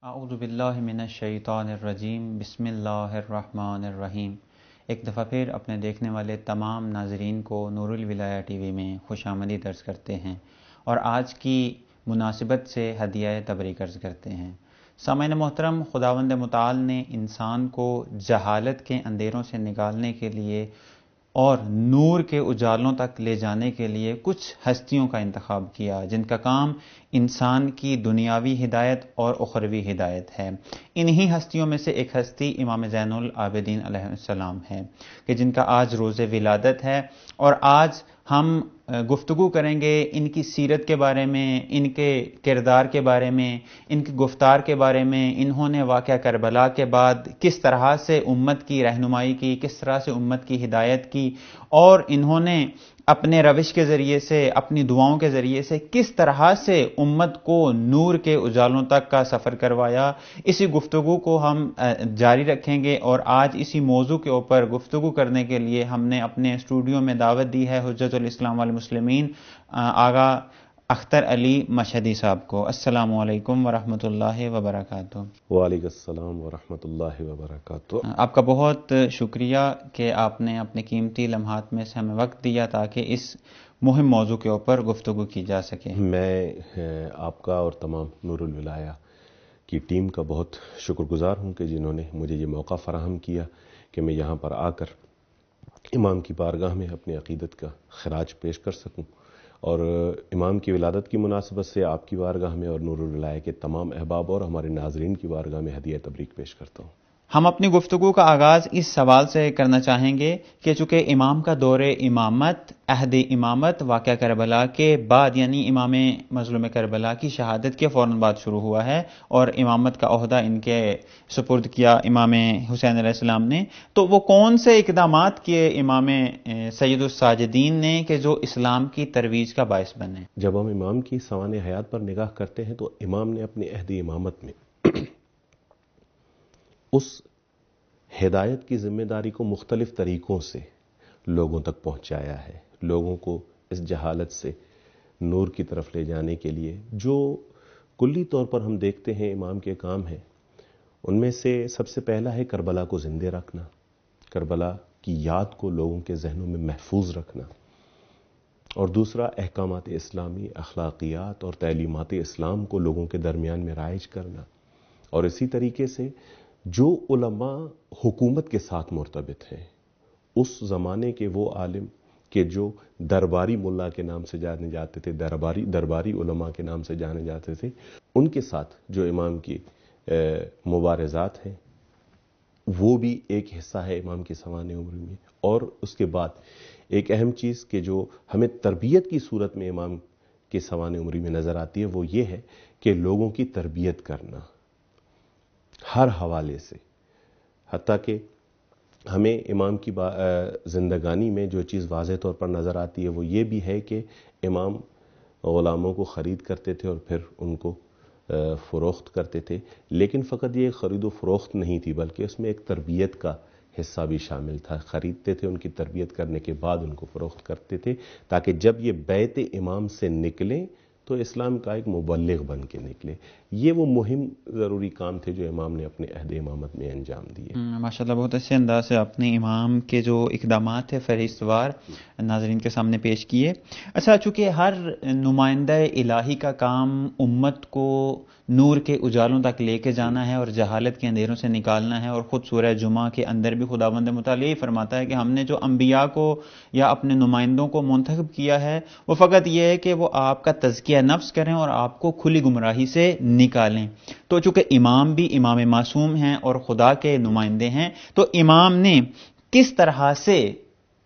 اعوذ باللہ من الشیطان الرجیم بسم اللہ الرحمن الرحیم۔ ایک دفعہ پھر اپنے دیکھنے والے تمام ناظرین کو نور الولایہ ٹی وی میں خوش آمدید عرض کرتے ہیں اور آج کی مناسبت سے ہدیہ تبریک عرض کرتے ہیں۔ سامعین محترم، خداوند متعال نے انسان کو جہالت کے اندھیروں سے نکالنے کے لیے اور نور کے اجالوں تک لے جانے کے لیے کچھ ہستیوں کا انتخاب کیا جن کا کام انسان کی دنیاوی ہدایت اور اخروی ہدایت ہے۔ انہی ہستیوں میں سے ایک ہستی امام زین العابدین علیہ السلام ہے کہ جن کا آج روز ولادت ہے، اور آج ہم گفتگو کریں گے ان کی سیرت کے بارے میں، ان کے کردار کے بارے میں، ان کی گفتار کے بارے میں۔ انہوں نے واقعہ کربلا کے بعد کس طرح سے امت کی رہنمائی کی، کس طرح سے امت کی ہدایت کی، اور انہوں نے اپنے روش کے ذریعے سے، اپنی دعاؤں کے ذریعے سے کس طرح سے امت کو نور کے اجالوں تک کا سفر کروایا۔ اسی گفتگو کو ہم جاری رکھیں گے، اور آج اسی موضوع کے اوپر گفتگو کرنے کے لیے ہم نے اپنے اسٹوڈیو میں دعوت دی ہے حجت الاسلام والمسلمین آغا اختر علی مشہدی صاحب کو۔ السلام علیکم ورحمۃ اللہ وبرکاتہ۔ وعلیکم السلام ورحمۃ اللہ وبرکاتہ۔ آپ کا بہت شکریہ کہ آپ نے اپنے قیمتی لمحات میں سے ہمیں وقت دیا تاکہ اس مہم موضوع کے اوپر گفتگو کی جا سکے۔ میں آپ کا اور تمام نور الولایہ کی ٹیم کا بہت شکر گزار ہوں کہ جنہوں نے مجھے یہ موقع فراہم کیا کہ میں یہاں پر آ کر امام کی بارگاہ میں اپنی عقیدت کا خراج پیش کر سکوں، اور امام کی ولادت کی مناسبت سے آپ کی بارگاہ میں اور نور الولایہ کے تمام احباب اور ہمارے ناظرین کی بارگاہ میں ہدیہ تبریک پیش کرتا ہوں۔ ہم اپنی گفتگو کا آغاز اس سوال سے کرنا چاہیں گے کہ چونکہ امام کا دور امامت، عہد امامت واقعہ کربلا کے بعد، یعنی امام مظلوم کربلا کی شہادت کے فوراً بعد شروع ہوا ہے اور امامت کا عہدہ ان کے سپرد کیا امام حسین علیہ السلام نے، تو وہ کون سے اقدامات کیے امام سید الساجدین نے کہ جو اسلام کی ترویج کا باعث بنے؟ جب ہم امام کی سوانح حیات پر نگاہ کرتے ہیں تو امام نے اپنے عہد امامت میں اس ہدایت کی ذمہ داری کو مختلف طریقوں سے لوگوں تک پہنچایا ہے، لوگوں کو اس جہالت سے نور کی طرف لے جانے کے لیے جو کلی طور پر ہم دیکھتے ہیں امام کے کام ہیں۔ ان میں سے سب سے پہلا ہے کربلا کو زندہ رکھنا، کربلا کی یاد کو لوگوں کے ذہنوں میں محفوظ رکھنا، اور دوسرا احکامات اسلامی، اخلاقیات اور تعلیمات اسلام کو لوگوں کے درمیان میں رائج کرنا، اور اسی طریقے سے جو علماء حکومت کے ساتھ مرتبط ہیں، اس زمانے کے وہ عالم کہ جو درباری ملا کے نام سے جانے جاتے تھے، درباری علماء کے نام سے جانے جاتے تھے، ان کے ساتھ جو امام کی مبارزات ہیں وہ بھی ایک حصہ ہے امام کی سوانح عمر میں۔ اور اس کے بعد ایک اہم چیز کہ جو ہمیں تربیت کی صورت میں امام کی سوانح عمری میں نظر آتی ہے وہ یہ ہے کہ لوگوں کی تربیت کرنا ہر حوالے سے، حتیٰ کہ ہمیں امام کی زندگانی میں جو چیز واضح طور پر نظر آتی ہے وہ یہ بھی ہے کہ امام غلاموں کو خرید کرتے تھے اور پھر ان کو فروخت کرتے تھے، لیکن فقط یہ خرید و فروخت نہیں تھی بلکہ اس میں ایک تربیت کا حصہ بھی شامل تھا۔ خریدتے تھے، ان کی تربیت کرنے کے بعد ان کو فروخت کرتے تھے تاکہ جب یہ بیعت امام سے نکلیں تو اسلام کا ایک مبلغ بن کے نکلے۔ یہ وہ مہم ضروری کام تھے جو امام نے اپنے عہد امامت میں انجام دیے۔ ماشاءاللہ، بہت اچھے انداز سے آپ نے امام کے جو اقدامات ہیں فہرست وار ناظرین کے سامنے پیش کیے۔ اچھا، چونکہ ہر نمائندہ الہی کا کام امت کو نور کے اجالوں تک لے کے جانا ہے اور جہالت کے اندھیروں سے نکالنا ہے، اور خود سورہ جمعہ کے اندر بھی خداوند متعال یہی فرماتا ہے کہ ہم نے جو انبیاء کو یا اپنے نمائندوں کو منتخب کیا ہے وہ فقط یہ ہے کہ وہ آپ کا تزکیہ نفس کریں اور آپ کو کھلی گمراہی سے نکالیں۔ تو چونکہ امام بھی امام معصوم ہیں اور خدا کے نمائندے ہیں، تو امام نے کس طرح سے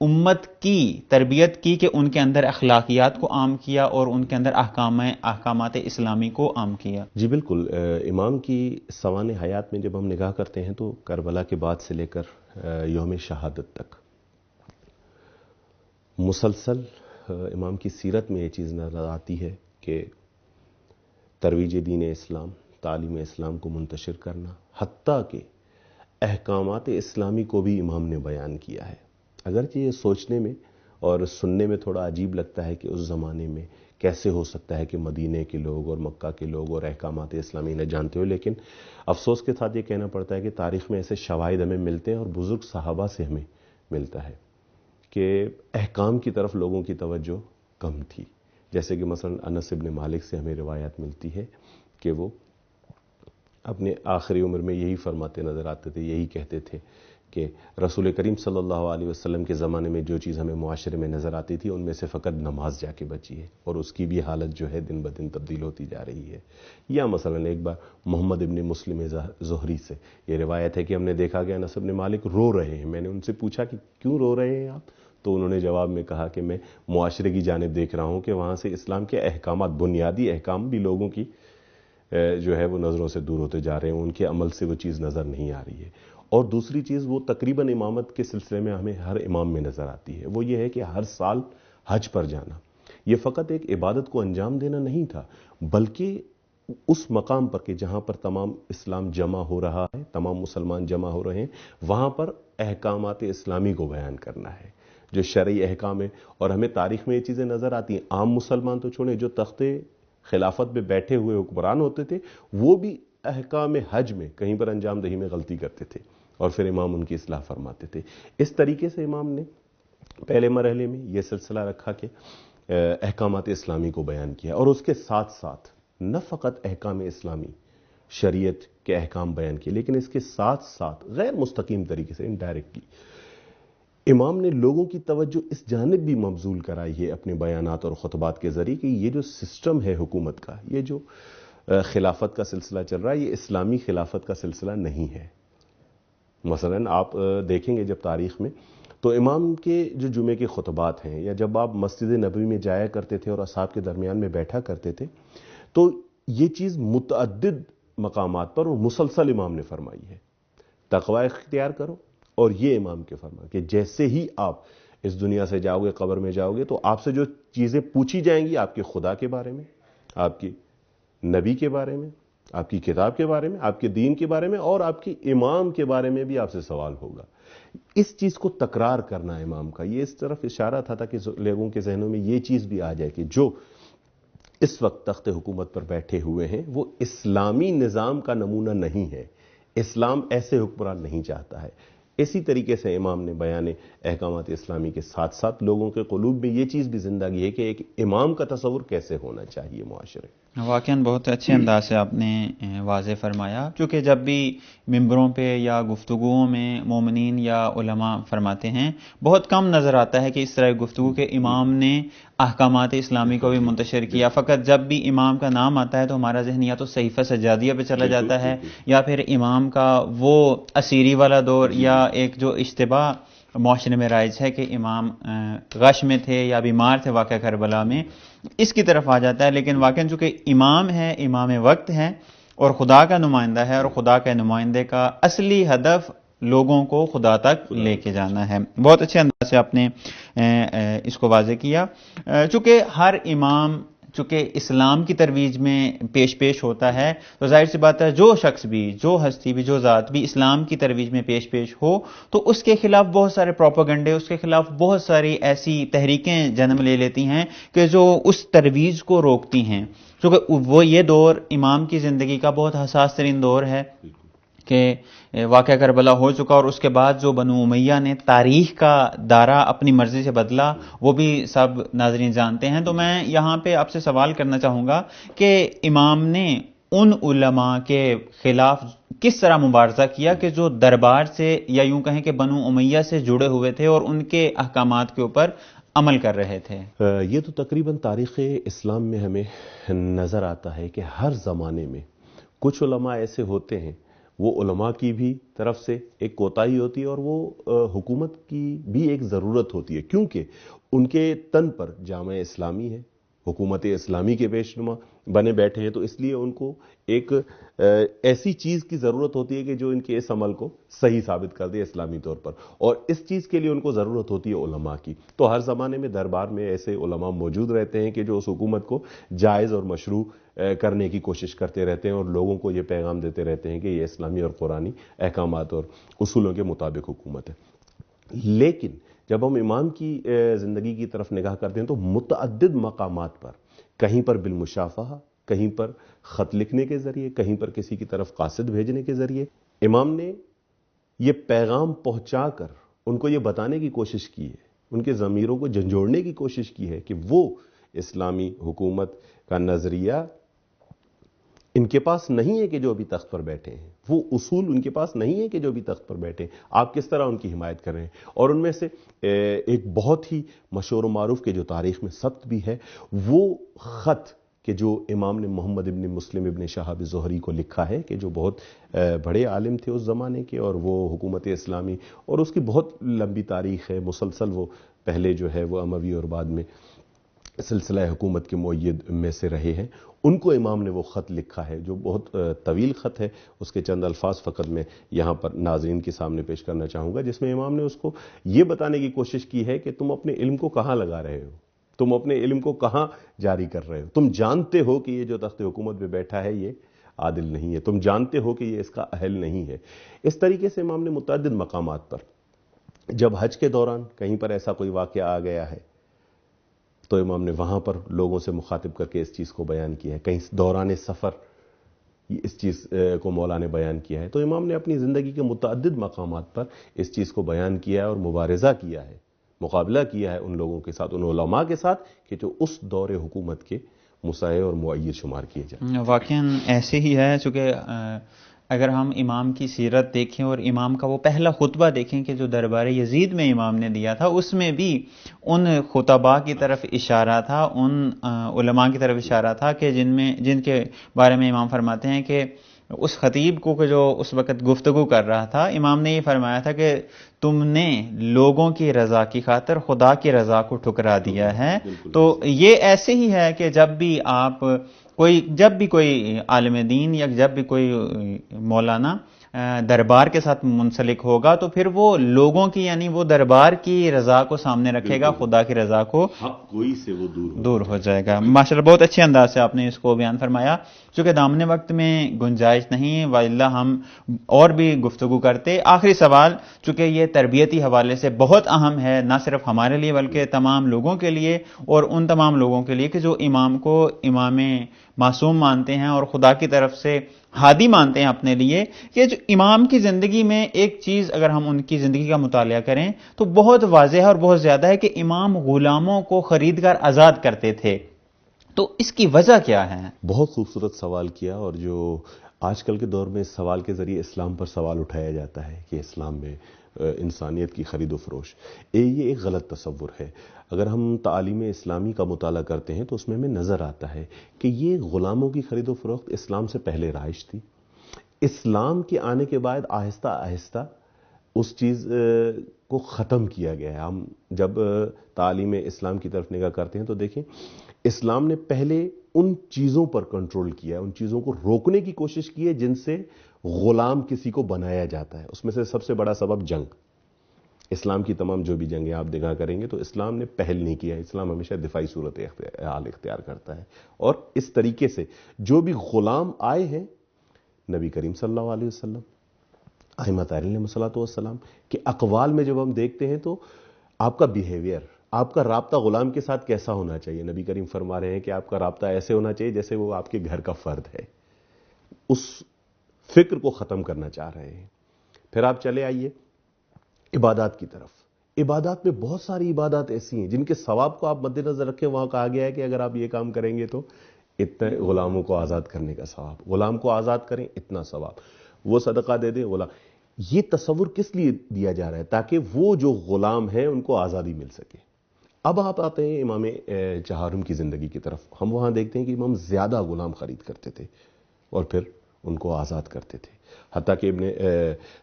امت کی تربیت کی کہ ان کے اندر اخلاقیات کو عام کیا اور ان کے اندر احکامات اسلامی کو عام کیا؟ جی بالکل، امام کی سوانح حیات میں جب ہم نگاہ کرتے ہیں تو کربلا کے بعد سے لے کر یوم شہادت تک مسلسل امام کی سیرت میں یہ چیز نظر آتی ہے کہ ترویج دین اسلام، تعلیم اسلام کو منتشر کرنا، حتیٰ کہ احکامات اسلامی کو بھی امام نے بیان کیا ہے۔ اگرچہ یہ سوچنے میں اور سننے میں تھوڑا عجیب لگتا ہے کہ اس زمانے میں کیسے ہو سکتا ہے کہ مدینے کے لوگ اور مکہ کے لوگ اور احکامات اسلامی نہ جانتے ہو، لیکن افسوس کے ساتھ یہ کہنا پڑتا ہے کہ تاریخ میں ایسے شواہد ہمیں ملتے ہیں اور بزرگ صحابہ سے ہمیں ملتا ہے کہ احکام کی طرف لوگوں کی توجہ کم تھی. جیسے کہ مثلا انس ابن مالک سے ہمیں روایت ملتی ہے کہ وہ اپنے آخری عمر میں یہی فرماتے نظر آتے تھے، یہی کہتے تھے کہ رسول کریم صلی اللہ علیہ وسلم کے زمانے میں جو چیز ہمیں معاشرے میں نظر آتی تھی ان میں سے فقط نماز جا کے بچی ہے، اور اس کی بھی حالت جو ہے دن بدن تبدیل ہوتی جا رہی ہے. یا مثلا ایک بار محمد ابن مسلم زہری سے یہ روایت ہے کہ ہم نے دیکھا کہ انس ابن مالک رو رہے ہیں. میں نے ان سے پوچھا کہ کیوں رو رہے ہیں آپ؟ تو انہوں نے جواب میں کہا کہ میں معاشرے کی جانب دیکھ رہا ہوں کہ وہاں سے اسلام کے احکامات، بنیادی احکام بھی لوگوں کی جو ہے وہ نظروں سے دور ہوتے جا رہے ہیں، ان کے عمل سے وہ چیز نظر نہیں آ رہی ہے. اور دوسری چیز وہ تقریباً امامت کے سلسلے میں ہمیں ہر امام میں نظر آتی ہے، وہ یہ ہے کہ ہر سال حج پر جانا. یہ فقط ایک عبادت کو انجام دینا نہیں تھا، بلکہ اس مقام پر کہ جہاں پر تمام اسلام جمع ہو رہا ہے، تمام مسلمان جمع ہو رہے ہیں، وہاں پر احکامات اسلامی کو بیان کرنا ہے، جو شرعی احکام ہے. اور ہمیں تاریخ میں یہ چیزیں نظر آتی ہیں. عام مسلمان تو چھوڑیں، جو تختے خلافت میں بیٹھے ہوئے حکمران ہوتے تھے وہ بھی احکام حج میں کہیں پر انجام دہی میں غلطی کرتے تھے اور پھر امام ان کی اصلاح فرماتے تھے. اس طریقے سے امام نے پہلے مرحلے میں یہ سلسلہ رکھا کہ احکامات اسلامی کو بیان کیا، اور اس کے ساتھ ساتھ نہ فقط احکام اسلامی شریعت کے احکام بیان کیے، لیکن اس کے ساتھ ساتھ غیر مستقیم طریقے سے انڈائریکٹلی امام نے لوگوں کی توجہ اس جانب بھی مبذول کرائی ہے اپنے بیانات اور خطبات کے ذریعے کہ یہ جو سسٹم ہے حکومت کا، یہ جو خلافت کا سلسلہ چل رہا ہے، یہ اسلامی خلافت کا سلسلہ نہیں ہے. مثلا آپ دیکھیں گے جب تاریخ میں تو امام کے جو جمعے کے خطبات ہیں، یا جب آپ مسجد نبوی میں جایا کرتے تھے اور اصحاب کے درمیان میں بیٹھا کرتے تھے، تو یہ چیز متعدد مقامات پر اور مسلسل امام نے فرمائی ہے. تقوی اختیار کرو، اور یہ امام کے فرمان کہ جیسے ہی آپ اس دنیا سے جاؤ گے، قبر میں جاؤ گے، تو آپ سے جو چیزیں پوچھی جائیں گی آپ کے خدا کے بارے میں، آپ کی نبی کے بارے میں، آپ کی کتاب کے بارے میں، آپ کے دین کے بارے میں، اور آپ کی امام کے بارے میں بھی آپ سے سوال ہوگا. اس چیز کو تکرار کرنا امام کا، یہ اس طرف اشارہ تھا کہ لوگوں کے ذہنوں میں یہ چیز بھی آ جائے کہ جو اس وقت تخت حکومت پر بیٹھے ہوئے ہیں وہ اسلامی نظام کا نمونہ نہیں ہے، اسلام ایسے حکمران نہیں چاہتا ہے. اسی طریقے سے امام نے بیان احکامات اسلامی کے ساتھ ساتھ لوگوں کے قلوب میں یہ چیز بھی زندگی ہے کہ ایک امام کا تصور کیسے ہونا چاہیے معاشرے. واقعاً بہت اچھے انداز سے آپ نے واضح فرمایا، چونکہ جب بھی ممبروں پہ یا گفتگوؤں میں مومنین یا علماء فرماتے ہیں، بہت کم نظر آتا ہے کہ اس طرح گفتگو کے امام نے احکامات اسلامی کو بھی منتشر کیا. فقط جب بھی امام کا نام آتا ہے تو ہمارا ذہن یا تو صحیفہ سجادیہ پہ چلا جاتا ہے، یا پھر امام کا وہ اسیری والا دور، یا ایک جو اشتباہ معاشرے میں رائج ہے کہ امام غش میں تھے یا بیمار تھے واقعہ کربلا میں، اس کی طرف آ جاتا ہے. لیکن واقعاً چونکہ امام ہے، امام وقت ہے اور خدا کا نمائندہ ہے، اور خدا کے نمائندے کا اصلی ہدف لوگوں کو خدا تک لے کے جانا ہے. بہت اچھے انداز سے آپ نے اس کو واضح کیا. چونکہ ہر امام چونکہ اسلام کی ترویج میں پیش ہوتا ہے، تو ظاہر سی بات ہے جو شخص بھی، جو ہستی بھی، جو ذات بھی اسلام کی ترویج میں پیش ہو تو اس کے خلاف بہت سارے پروپیگنڈے، اس کے خلاف بہت ساری ایسی تحریکیں جنم لے لیتی ہیں کہ جو اس ترویج کو روکتی ہیں. کیونکہ وہ یہ دور امام کی زندگی کا بہت حساس ترین دور ہے کہ واقعہ کربلا ہو چکا، اور اس کے بعد جو بنو امیہ نے تاریخ کا دائرہ اپنی مرضی سے بدلا وہ بھی سب ناظرین جانتے ہیں. تو میں یہاں پہ آپ سے سوال کرنا چاہوں گا کہ امام نے ان علماء کے خلاف کس طرح مبارزہ کیا کہ جو دربار سے یا یوں کہیں کہ بنو امیہ سے جڑے ہوئے تھے اور ان کے احکامات کے اوپر عمل کر رہے تھے. یہ تو تقریباً تاریخ اسلام میں ہمیں نظر آتا ہے کہ ہر زمانے میں کچھ علماء ایسے ہوتے ہیں، وہ علماء کی بھی طرف سے ایک کوتاہی ہوتی ہے اور وہ حکومت کی بھی ایک ضرورت ہوتی ہے، کیونکہ ان کے تن پر جامع اسلامی ہے، حکومت اسلامی کے پیش نما بنے بیٹھے ہیں، تو اس لیے ان کو ایک ایسی چیز کی ضرورت ہوتی ہے کہ جو ان کے اس عمل کو صحیح ثابت کر دے اسلامی طور پر، اور اس چیز کے لیے ان کو ضرورت ہوتی ہے علماء کی. تو ہر زمانے میں دربار میں ایسے علماء موجود رہتے ہیں کہ جو اس حکومت کو جائز اور مشروع کرنے کی کوشش کرتے رہتے ہیں اور لوگوں کو یہ پیغام دیتے رہتے ہیں کہ یہ اسلامی اور قرآنی احکامات اور اصولوں کے مطابق حکومت ہے. لیکن جب ہم امام کی زندگی کی طرف نگاہ کرتے ہیں تو متعدد مقامات پر، کہیں پر بالمشافہہ، کہیں پر خط لکھنے کے ذریعے، کہیں پر کسی کی طرف قاصد بھیجنے کے ذریعے، امام نے یہ پیغام پہنچا کر ان کو یہ بتانے کی کوشش کی ہے، ان کے ضمیروں کو جھنجھوڑنے کی کوشش کی ہے کہ وہ اسلامی حکومت کا نظریہ ان کے پاس نہیں ہے کہ جو ابھی تخت پر بیٹھے ہیں، وہ اصول ان کے پاس نہیں ہے کہ جو ابھی تخت پر بیٹھے ہیں، آپ کس طرح ان کی حمایت کر رہے ہیں۔ اور ان میں سے ایک بہت ہی مشہور و معروف کہ جو تاریخ میں ثبت بھی ہے، وہ خط کہ جو امام نے محمد ابن مسلم ابن شہاب زہری کو لکھا ہے، کہ جو بہت بڑے عالم تھے اس زمانے کے، اور وہ حکومت اسلامی اور اس کی بہت لمبی تاریخ ہے، مسلسل وہ پہلے جو ہے وہ اموی اور بعد میں سلسلہ حکومت کے مؤید میں سے رہے ہیں، ان کو امام نے وہ خط لکھا ہے جو بہت طویل خط ہے۔ اس کے چند الفاظ فقط میں یہاں پر ناظرین کے سامنے پیش کرنا چاہوں گا، جس میں امام نے اس کو یہ بتانے کی کوشش کی ہے کہ تم اپنے علم کو کہاں لگا رہے ہو، تم اپنے علم کو کہاں جاری کر رہے ہو، تم جانتے ہو کہ یہ جو تخت حکومت پہ بیٹھا ہے یہ عادل نہیں ہے، تم جانتے ہو کہ یہ اس کا اہل نہیں ہے۔ اس طریقے سے امام نے متعدد مقامات پر، جب حج کے دوران کہیں پر ایسا کوئی واقعہ آ گیا ہے تو امام نے وہاں پر لوگوں سے مخاطب کر کے اس چیز کو بیان کیا ہے، کہیں دوران سفر اس چیز کو مولا نے بیان کیا ہے، تو امام نے اپنی زندگی کے متعدد مقامات پر اس چیز کو بیان کیا ہے اور مبارزہ کیا ہے، مقابلہ کیا ہے ان لوگوں کے ساتھ، ان علماء کے ساتھ کہ جو اس دور حکومت کے مساعد اور معید شمار کیے جائیں۔ واقعاً ایسے ہی ہے، چونکہ اگر ہم امام کی سیرت دیکھیں اور امام کا وہ پہلا خطبہ دیکھیں کہ جو دربار یزید میں امام نے دیا تھا، اس میں بھی ان خطباء کی طرف اشارہ تھا، ان علماء کی طرف اشارہ تھا کہ جن کے بارے میں امام فرماتے ہیں کہ اس خطیب کو کہ جو اس وقت گفتگو کر رہا تھا، امام نے یہ فرمایا تھا کہ تم نے لوگوں کی رضا کی خاطر خدا کی رضا کو ٹھکرا دیا ہے۔ تو یہ ایسے ہی ہے کہ جب بھی کوئی عالم دین یا جب بھی کوئی مولانا دربار کے ساتھ منسلک ہوگا تو پھر وہ لوگوں کی، یعنی وہ دربار کی رضا کو سامنے رکھے گا، خدا کی رضا کو حق کوئی سے وہ دور ہو جائے گا۔ ماشاءاللہ بہت اچھے انداز سے آپ نے اس کو بیان فرمایا، چونکہ دامن وقت میں گنجائش نہیں، وإلا ہم اور بھی گفتگو کرتے۔ آخری سوال، چونکہ یہ تربیتی حوالے سے بہت اہم ہے، نہ صرف ہمارے لیے بلکہ تمام لوگوں کے لیے، اور ان تمام لوگوں کے لیے کہ جو امام کو امام معصوم مانتے ہیں اور خدا کی طرف سے ہادی مانتے ہیں اپنے لیے، کہ جو امام کی زندگی میں ایک چیز اگر ہم ان کی زندگی کا مطالعہ کریں تو بہت واضح ہے اور بہت زیادہ ہے کہ امام غلاموں کو خرید کر آزاد کرتے تھے۔ تو اس کی وجہ کیا ہے؟ بہت خوبصورت سوال کیا، اور جو آج کل کے دور میں اس سوال کے ذریعے اسلام پر سوال اٹھایا جاتا ہے کہ اسلام میں انسانیت کی خرید و فروش، یہ ایک غلط تصور ہے۔ اگر ہم تعالیم اسلامی کا مطالعہ کرتے ہیں تو اس میں ہمیں نظر آتا ہے کہ یہ غلاموں کی خرید و فروخت اسلام سے پہلے رائج تھی۔ اسلام کے آنے کے بعد آہستہ آہستہ اس چیز کو ختم کیا گیا ہے۔ ہم جب تعلیم اسلام کی طرف نگاہ کرتے ہیں تو دیکھیں، اسلام نے پہلے ان چیزوں پر کنٹرول کیا ہے، ان چیزوں کو روکنے کی کوشش کی ہے جن سے غلام کسی کو بنایا جاتا ہے۔ اس میں سے سب سے بڑا سبب جنگ۔ اسلام کی تمام جو بھی جنگیں آپ دیکھا کریں گے تو اسلام نے پہل نہیں کیا ہے، اسلام ہمیشہ دفاعی صورت حال اختیار کرتا ہے، اور اس طریقے سے جو بھی غلام آئے ہیں، نبی کریم صلی اللہ علیہ وسلم، ائمہ طاہرین علیہ الصلوۃ والسلام کے اقوال میں جب ہم دیکھتے ہیں تو آپ کا بیہیویئر، آپ کا رابطہ غلام کے ساتھ کیسا ہونا چاہیے؟ نبی کریم فرما رہے ہیں کہ آپ کا رابطہ ایسے ہونا چاہیے جیسے وہ آپ کے گھر کا فرد ہے۔ اس فکر کو ختم کرنا چاہ رہے ہیں۔ پھر آپ چلے آئیے عبادات کی طرف۔ عبادات میں بہت ساری عبادات ایسی ہیں جن کے ثواب کو آپ مد نظر رکھیں، وہاں کہا گیا ہے کہ اگر آپ یہ کام کریں گے تو اتنے غلاموں کو آزاد کرنے کا ثواب، غلام کو آزاد کریں اتنا ثواب، وہ صدقہ دے دیں غلام۔ یہ تصور کس لیے دیا جا رہا ہے؟ تاکہ وہ جو غلام ہیں ان کو آزادی مل سکے۔ اب آپ آتے ہیں امام چہارم کی زندگی کی طرف، ہم وہاں دیکھتے ہیں کہ امام زیادہ غلام خرید کرتے تھے اور پھر ان کو آزاد کرتے تھے، حتیٰ کہ ابن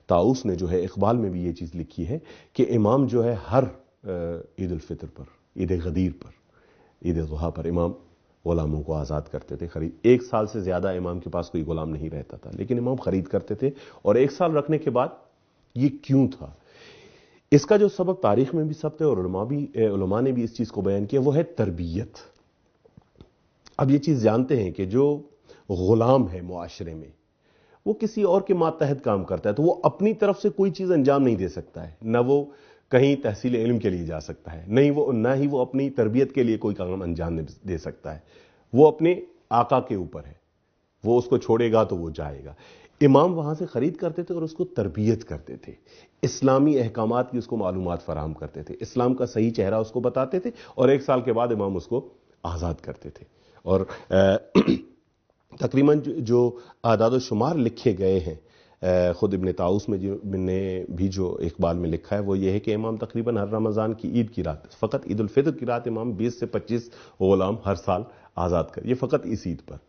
طاؤس نے جو ہے اقبال میں بھی یہ چیز لکھی ہے کہ امام جو ہے ہر عید الفطر پر، عید غدیر پر، عید ضحیٰ پر امام غلاموں کو آزاد کرتے تھے۔ ایک سال سے زیادہ امام کے پاس کوئی غلام نہیں رہتا تھا، لیکن امام خرید کرتے تھے، اور ایک سال رکھنے کے بعد یہ کیوں تھا؟ اس کا جو سبب تاریخ میں بھی ثبت ہے اور علماء نے بھی اس چیز کو بیان کیا، وہ ہے تربیت۔ اب یہ چیز جانتے ہیں کہ جو غلام ہے معاشرے میں، وہ کسی اور کے ماتحت کام کرتا ہے، تو وہ اپنی طرف سے کوئی چیز انجام نہیں دے سکتا ہے، نہ وہ کہیں تحصیل علم کے لیے جا سکتا ہے، نہ ہی وہ اپنی تربیت کے لیے کوئی کام انجام دے سکتا ہے. وہ اپنے آقا کے اوپر ہے، وہ اس کو چھوڑے گا تو وہ جائے گا. امام وہاں سے خرید کرتے تھے اور اس کو تربیت کرتے تھے، اسلامی احکامات کی اس کو معلومات فراہم کرتے تھے، اسلام کا صحیح چہرہ اس کو بتاتے تھے، اور 1 سال کے بعد امام اس کو آزاد کرتے تھے. اور تقریباً جو اعداد و شمار لکھے گئے ہیں، خود ابن طاؤس میں نے بھی جو اقبال میں لکھا ہے وہ یہ ہے کہ امام تقریباً ہر رمضان کی عید کی رات، فقط عید الفطر کی رات امام 20 سے 25 غلام ہر سال آزاد کر، یہ فقط اس عید پر،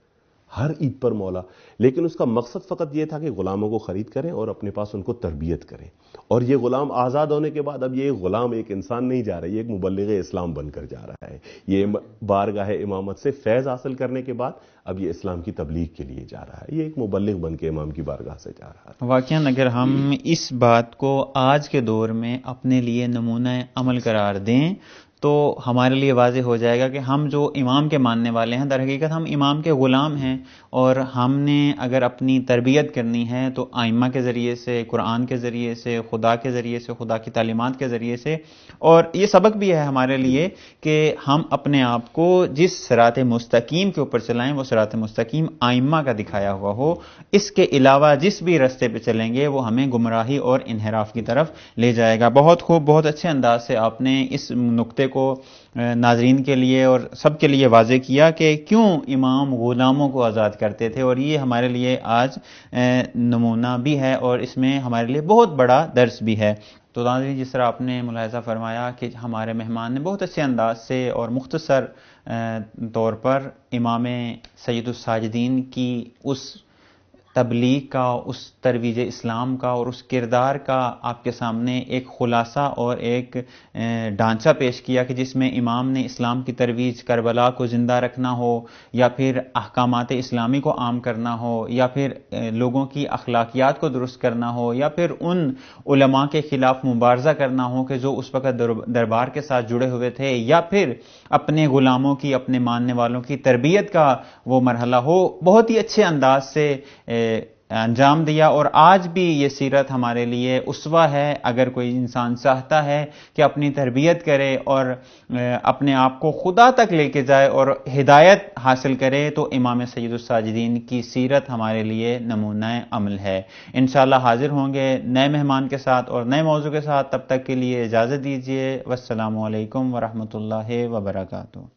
ہر عید پر مولا. لیکن اس کا مقصد فقط یہ تھا کہ غلاموں کو خرید کریں اور اپنے پاس ان کو تربیت کریں. اور یہ غلام آزاد ہونے کے بعد اب یہ غلام ایک انسان نہیں جا رہا، یہ ایک مبلغ اسلام بن کر جا رہا ہے. یہ بارگاہ امامت سے فیض حاصل کرنے کے بعد اب یہ اسلام کی تبلیغ کے لیے جا رہا ہے، یہ ایک مبلغ بن کے امام کی بارگاہ سے جا رہا ہے. واقعاً اگر ہم اس بات کو آج کے دور میں اپنے لیے نمونہ عمل قرار دیں تو ہمارے لیے واضح ہو جائے گا کہ ہم جو امام کے ماننے والے ہیں در حقیقت ہم امام کے غلام ہیں، اور ہم نے اگر اپنی تربیت کرنی ہے تو ائمہ کے ذریعے سے، قرآن کے ذریعے سے، خدا کے ذریعے سے، خدا کی تعلیمات کے ذریعے سے. اور یہ سبق بھی ہے ہمارے لیے کہ ہم اپنے آپ کو جس صراط مستقیم کے اوپر چلائیں وہ صراط مستقیم ائمہ کا دکھایا ہوا ہو. اس کے علاوہ جس بھی راستے پہ چلیں گے وہ ہمیں گمراہی اور انحراف کی طرف لے جائے گا. بہت خوب، بہت اچھے انداز سے آپ نے اس نقطے کو ناظرین کے لیے اور سب کے لیے واضح کیا کہ کیوں امام غلاموں کو آزاد کرتے تھے، اور یہ ہمارے لیے آج نمونہ بھی ہے اور اس میں ہمارے لیے بہت بڑا درس بھی ہے. تو ناظرین، جس طرح آپ نے ملاحظہ فرمایا کہ ہمارے مہمان نے بہت اچھے انداز سے اور مختصر طور پر امام سید الساجدین کی اس تبلیغ کا، اس ترویج اسلام کا اور اس کردار کا آپ کے سامنے ایک خلاصہ اور ایک ڈھانچہ پیش کیا کہ جس میں امام نے اسلام کی ترویج کربلا کو زندہ رکھنا ہو، یا پھر احکامات اسلامی کو عام کرنا ہو، یا پھر لوگوں کی اخلاقیات کو درست کرنا ہو، یا پھر ان علماء کے خلاف مبارزہ کرنا ہو کہ جو اس وقت دربار کے ساتھ جڑے ہوئے تھے، یا پھر اپنے غلاموں کی، اپنے ماننے والوں کی تربیت کا وہ مرحلہ ہو. بہت ہی اچھے انداز سے انجام دیا، اور آج بھی یہ سیرت ہمارے لیے اسوہ ہے. اگر کوئی انسان چاہتا ہے کہ اپنی تربیت کرے اور اپنے آپ کو خدا تک لے کے جائے اور ہدایت حاصل کرے تو امام سید الساجدین کی سیرت ہمارے لیے نمونہ عمل ہے. انشاءاللہ حاضر ہوں گے نئے مہمان کے ساتھ اور نئے موضوع کے ساتھ. تب تک کے لیے اجازت دیجیے. والسلام علیکم ورحمۃ اللہ وبرکاتہ.